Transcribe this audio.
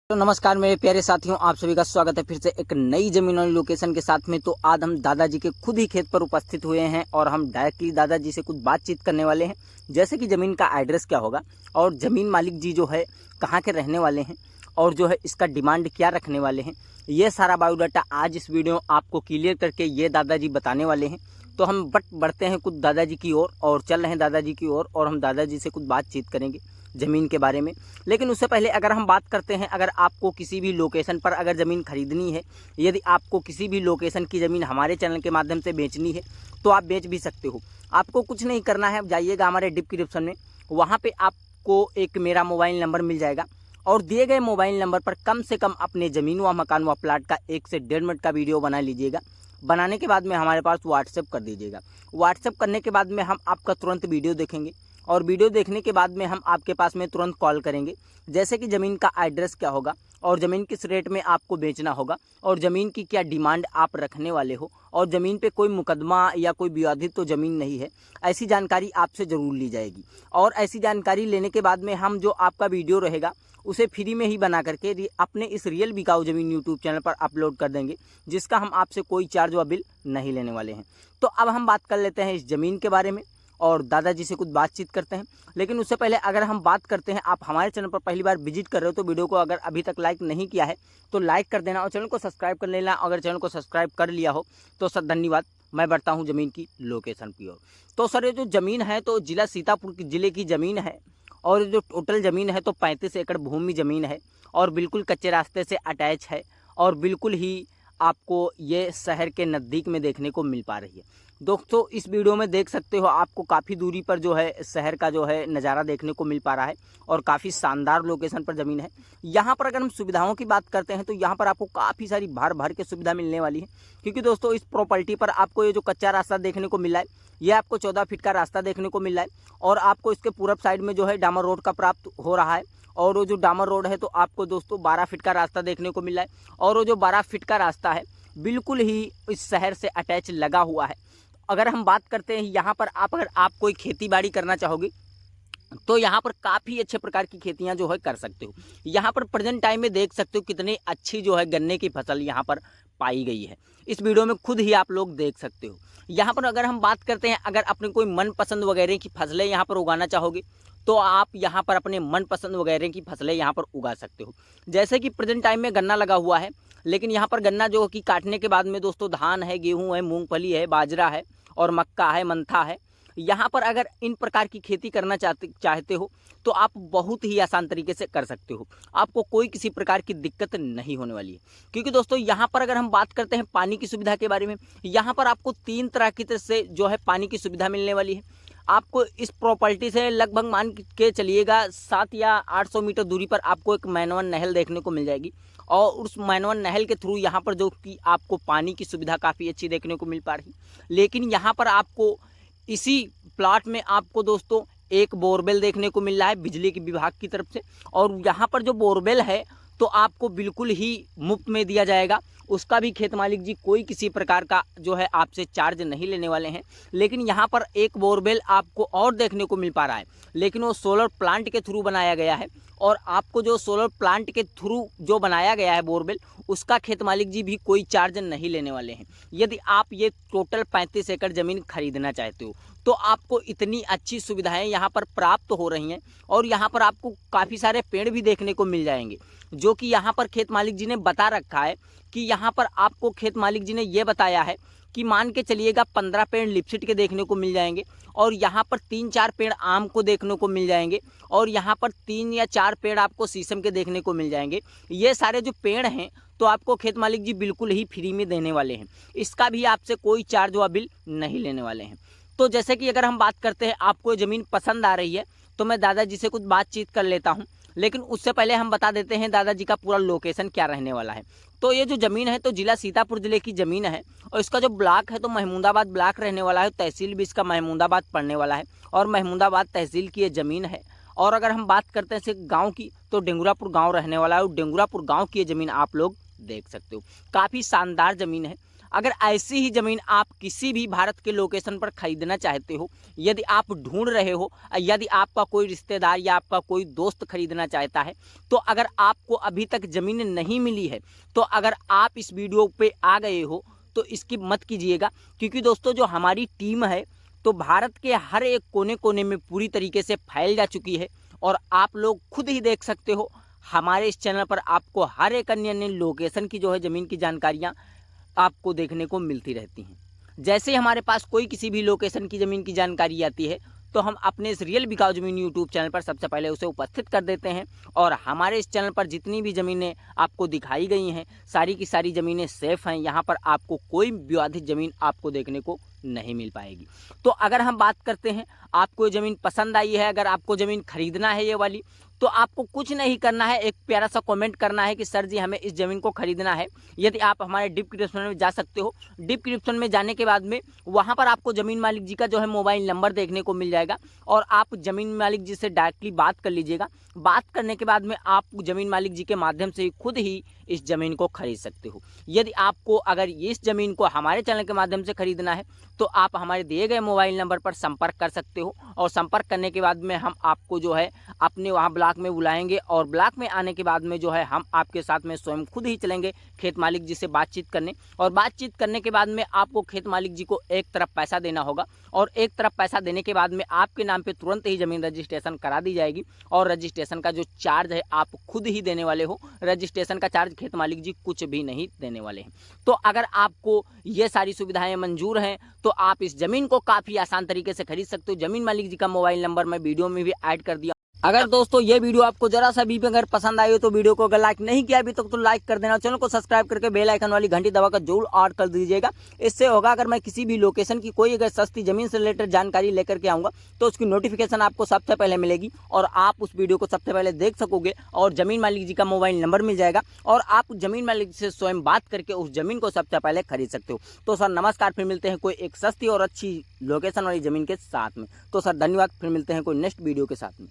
तो नमस्कार मेरे प्यारे साथियों, आप सभी का स्वागत है फिर से एक नई जमीन वाली लोकेशन के साथ में। तो आज हम दादाजी के खुद ही खेत पर उपस्थित हुए हैं और हम डायरेक्टली दादाजी से कुछ बातचीत करने वाले हैं, जैसे कि ज़मीन का एड्रेस क्या होगा और ज़मीन मालिक जी जो है कहाँ के रहने वाले हैं और जो है इसका डिमांड क्या रखने वाले हैं। ये सारा बायोडाटा आज इस वीडियो आपको क्लियर करके ये दादाजी बताने वाले हैं। तो हम बढ़ते हैं कुछ दादाजी की ओर और चल रहे हैं दादाजी की ओर और हम दादाजी से कुछ बातचीत करेंगे ज़मीन के बारे में। लेकिन उससे पहले अगर हम बात करते हैं, अगर आपको किसी भी लोकेशन पर अगर ज़मीन खरीदनी है, यदि आपको किसी भी लोकेशन की ज़मीन हमारे चैनल के माध्यम से बेचनी है तो आप बेच भी सकते हो। आपको कुछ नहीं करना है, जाइएगा हमारे डिस्क्रिप्शन में, वहाँ पे आपको एक मेरा मोबाइल नंबर मिल जाएगा और दिए गए मोबाइल नंबर पर कम से कम अपने ज़मीन व मकान व प्लाट का 1 से 1.5 मिनट का वीडियो बना लीजिएगा। बनाने के बाद में हमारे पास व्हाट्सएप कर दीजिएगा। व्हाट्सएप करने के बाद में हम आपका तुरंत वीडियो देखेंगे और वीडियो देखने के बाद में हम आपके पास में तुरंत कॉल करेंगे, जैसे कि ज़मीन का एड्रेस क्या होगा और ज़मीन किस रेट में आपको बेचना होगा और ज़मीन की क्या डिमांड आप रखने वाले हो और ज़मीन पे कोई मुकदमा या कोई विवादित तो ज़मीन नहीं है, ऐसी जानकारी आपसे ज़रूर ली जाएगी। और ऐसी जानकारी लेने के बाद में हम जो आपका वीडियो रहेगा उसे फ्री में ही बना करके अपने इस रियल बिकाऊ ज़मीन यूट्यूब चैनल पर अपलोड कर देंगे, जिसका हम आपसे कोई चार्ज व बिल नहीं लेने वाले हैं। तो अब हम बात कर लेते हैं इस ज़मीन के बारे में और दादाजी से कुछ बातचीत करते हैं। लेकिन उससे पहले अगर हम बात करते हैं, आप हमारे चैनल पर पहली बार विजिट कर रहे हो तो वीडियो को अगर अभी तक लाइक नहीं किया है तो लाइक कर देना और चैनल को सब्सक्राइब कर लेना। अगर चैनल को सब्सक्राइब कर लिया हो तो सर धन्यवाद। मैं बढ़ता हूँ ज़मीन की लोकेशन की ओर। तो सर ये जो ज़मीन है तो जिला सीतापुर ज़िले की ज़मीन है और जो टोटल ज़मीन है तो 35 एकड़ भूमि ज़मीन है और बिल्कुल कच्चे रास्ते से अटैच है और बिल्कुल ही आपको ये शहर के नज़दीक में देखने को मिल पा रही है। दोस्तों इस वीडियो में देख सकते हो आपको काफ़ी दूरी पर जो है शहर का जो है नज़ारा देखने को मिल पा रहा है और काफ़ी शानदार लोकेशन पर ज़मीन है। यहाँ पर अगर हम सुविधाओं की बात करते हैं तो यहाँ पर आपको काफ़ी सारी भर भर के सुविधा मिलने वाली है, क्योंकि दोस्तों इस प्रॉपर्टी पर आपको ये जो कच्चा रास्ता देखने को मिल रहा है ये आपको 14 फीट का रास्ता देखने को मिल रहा है और आपको इसके पूरब साइड में जो है डामर रोड का प्राप्त हो रहा है और वो जो डामर रोड है तो आपको दोस्तों 12 फीट का रास्ता देखने को मिल रहा है और वो जो 12 फीट का रास्ता है बिल्कुल ही इस शहर से अटैच लगा हुआ है। अगर हम बात करते हैं यहाँ पर अगर आप कोई खेती बाड़ी करना चाहोगे तो यहाँ पर काफ़ी अच्छे प्रकार की खेतियाँ जो है कर सकते हो। यहाँ पर प्रेजेंट टाइम में देख सकते हो कितनी अच्छी जो है गन्ने की फसल यहाँ पर पाई गई है। इस वीडियो में खुद ही आप लोग देख सकते हो। यहाँ पर अगर हम बात करते हैं, अगर अपने कोई मनपसंद वगैरह की फसलें यहाँ पर उगाना चाहोगे तो आप यहाँ पर अपने मनपसंद वगैरह की फसलें यहाँ पर उगा सकते हो। जैसे कि प्रेजेंट टाइम में गन्ना लगा हुआ है, लेकिन यहाँ पर गन्ना जो कि काटने के बाद में दोस्तों धान है, गेहूँ है, मूँगफली है, बाजरा है और मक्का है, मंथा है। यहाँ पर अगर इन प्रकार की खेती करना चाहते हो तो आप बहुत ही आसान तरीके से कर सकते हो। आपको कोई किसी प्रकार की दिक्कत नहीं होने वाली है, क्योंकि दोस्तों यहाँ पर अगर हम बात करते हैं पानी की सुविधा के बारे में, यहाँ पर आपको 3 तरह की से जो है पानी की सुविधा मिलने वाली है। आपको इस प्रॉपर्टी से लगभग मान के चलिएगा 7 या 800 मीटर दूरी पर आपको एक मैनवन नहर देखने को मिल जाएगी और उस मैनवन नहर के थ्रू यहाँ पर जो कि आपको पानी की सुविधा काफ़ी अच्छी देखने को मिल पा रही। लेकिन यहाँ पर आपको इसी प्लाट में आपको दोस्तों एक बोरवेल देखने को मिल रहा है बिजली के विभाग की तरफ से और यहाँ पर जो बोरवेल है तो आपको बिल्कुल ही मुफ्त में दिया जाएगा। उसका भी खेत मालिक जी कोई किसी प्रकार का जो है आपसे चार्ज नहीं लेने वाले हैं। लेकिन यहाँ पर एक बोरवेल आपको और देखने को मिल पा रहा है, लेकिन वो सोलर प्लांट के थ्रू बनाया गया है और आपको जो सोलर प्लांट के थ्रू जो बनाया गया है बोरवेल, उसका खेत मालिक जी भी कोई चार्ज नहीं लेने वाले हैं। यदि आप ये टोटल 35 एकड़ ज़मीन खरीदना चाहते हो तो आपको इतनी अच्छी सुविधाएं यहाँ पर प्राप्त हो रही हैं और यहाँ पर आपको काफ़ी सारे पेड़ भी देखने को मिल जाएंगे, जो कि यहाँ पर खेत मालिक जी ने बता रखा है कि यहाँ पर आपको खेत मालिक जी ने ये बताया है कि मान के चलिएगा 15 पेड़ लिपसिट के देखने को मिल जाएंगे और यहाँ पर 3-4 पेड़ आम को देखने को मिल जाएंगे और यहाँ पर 3 या 4 पेड़ आपको शीशम के देखने को मिल जाएंगे। ये सारे जो पेड़ हैं तो आपको खेत मालिक जी बिल्कुल ही फ्री में देने वाले हैं, इसका भी आपसे कोई चार्ज व बिल नहीं लेने वाले हैं। तो जैसे कि अगर हम बात करते हैं, आपको ज़मीन पसंद आ रही है तो मैं दादाजी से कुछ बातचीत कर लेता हूँ, लेकिन उससे पहले हम बता देते हैं दादाजी का पूरा लोकेशन क्या रहने वाला है। तो ये जो ज़मीन है तो जिला सीतापुर ज़िले की ज़मीन है और इसका जो ब्लॉक है तो महमूदाबाद ब्लॉक रहने वाला है। तहसील भी इसका महमूदाबाद पड़ने वाला है और महमूदाबाद तहसील की ये ज़मीन है। और अगर हम बात करते हैं गाँव की तो डेंगुरापुर गाँव रहने वाला है और डेंगुरापुर गाँव की ये ज़मीन आप लोग देख सकते हो। काफ़ी शानदार ज़मीन है। अगर ऐसी ही ज़मीन आप किसी भी भारत के लोकेशन पर खरीदना चाहते हो, यदि आप ढूंढ रहे हो, यदि आपका कोई रिश्तेदार या आपका कोई दोस्त खरीदना चाहता है, तो अगर आपको अभी तक ज़मीन नहीं मिली है, तो अगर आप इस वीडियो पे आ गए हो तो इसकी मत कीजिएगा, क्योंकि दोस्तों जो हमारी टीम है तो भारत के हर एक कोने कोने में पूरी तरीके से फैल जा चुकी है। और आप लोग खुद ही देख सकते हो, हमारे इस चैनल पर आपको हर एक अन्य अन्य लोकेशन की जो है ज़मीन की जानकारियाँ आपको देखने को मिलती रहती हैं। जैसे ही हमारे पास कोई किसी भी लोकेशन की ज़मीन की जानकारी आती है, तो हम अपने इस रियल बिकाऊ ज़मीन यूट्यूब चैनल पर सबसे पहले उसे उपस्थित कर देते हैं। और हमारे इस चैनल पर जितनी भी ज़मीनें आपको दिखाई गई हैं, सारी की सारी ज़मीनें सेफ़ हैं। यहाँ पर आपको कोई विवादित ज़मीन आपको देखने को नहीं मिल पाएगी। तो अगर हम बात करते हैं, आपको ये ज़मीन पसंद आई है, अगर आपको ज़मीन खरीदना है ये वाली, तो आपको कुछ नहीं करना है, एक प्यारा सा कमेंट करना है कि सर जी हमें इस ज़मीन को खरीदना है। यदि आप हमारे डिस्क्रिप्शन में जा सकते हो, डिस्क्रिप्शन में जाने के बाद में वहाँ पर आपको ज़मीन मालिक जी का जो है मोबाइल नंबर देखने को मिल जाएगा, और आप ज़मीन मालिक जी से डायरेक्टली बात कर लीजिएगा। बात करने के बाद में आप ज़मीन मालिक जी के माध्यम से खुद ही इस ज़मीन को खरीद सकते हो। यदि आपको अगर इस ज़मीन को हमारे चैनल के माध्यम से खरीदना है, तो आप हमारे दिए गए मोबाइल नंबर पर संपर्क कर सकते हो, और संपर्क करने के बाद में हम आपको जो है अपने वहाँ ब्लॉक में बुलाएंगे, और ब्लॉक में आने के बाद में जो है हम आपके साथ में स्वयं खुद ही चलेंगे खेत मालिक जी से बातचीत करने। और बातचीत करने के बाद में आपको खेत मालिक जी को एक तरफ पैसा देना होगा, और एक तरफ पैसा देने के बाद में आपके नाम पे तुरंत ही ज़मीन रजिस्ट्रेशन करा दी जाएगी। और रजिस्ट्रेशन का जो चार्ज है आप खुद ही देने वाले हो, रजिस्ट्रेशन का चार्ज खेत मालिक जी कुछ भी नहीं देने वाले हैं। तो अगर आपको ये सारी सुविधाएं मंजूर हैं, तो आप इस ज़मीन को काफ़ी आसान तरीके से खरीद सकते हो। ज़मीन मालिक जी का मोबाइल नंबर मैं वीडियो में भी ऐड कर दिया। अगर दोस्तों ये वीडियो आपको जरा सा भी अगर पसंद आई हो, तो वीडियो को अगर लाइक नहीं किया अभी तक तो लाइक कर देना, चैनल को सब्सक्राइब करके बेल आइकन वाली घंटी दबाकर जरूर ऑन कर दीजिएगा। इससे होगा अगर मैं किसी भी लोकेशन की कोई अगर सस्ती ज़मीन से रिलेटेड जानकारी लेकर के आऊँगा, तो उसकी नोटिफिकेशन आपको सबसे पहले मिलेगी, और आप उस वीडियो को सबसे पहले देख सकोगे, और ज़मीन मालिक जी का मोबाइल नंबर मिल जाएगा, और आप ज़मीन मालिक से स्वयं बात करके उस ज़मीन को सबसे पहले खरीद सकते हो। तो सर नमस्कार, फिर मिलते हैं कोई एक सस्ती और अच्छी लोकेशन वाली ज़मीन के साथ में। तो सर धन्यवाद, फिर मिलते हैं कोई नेक्स्ट वीडियो के साथ में।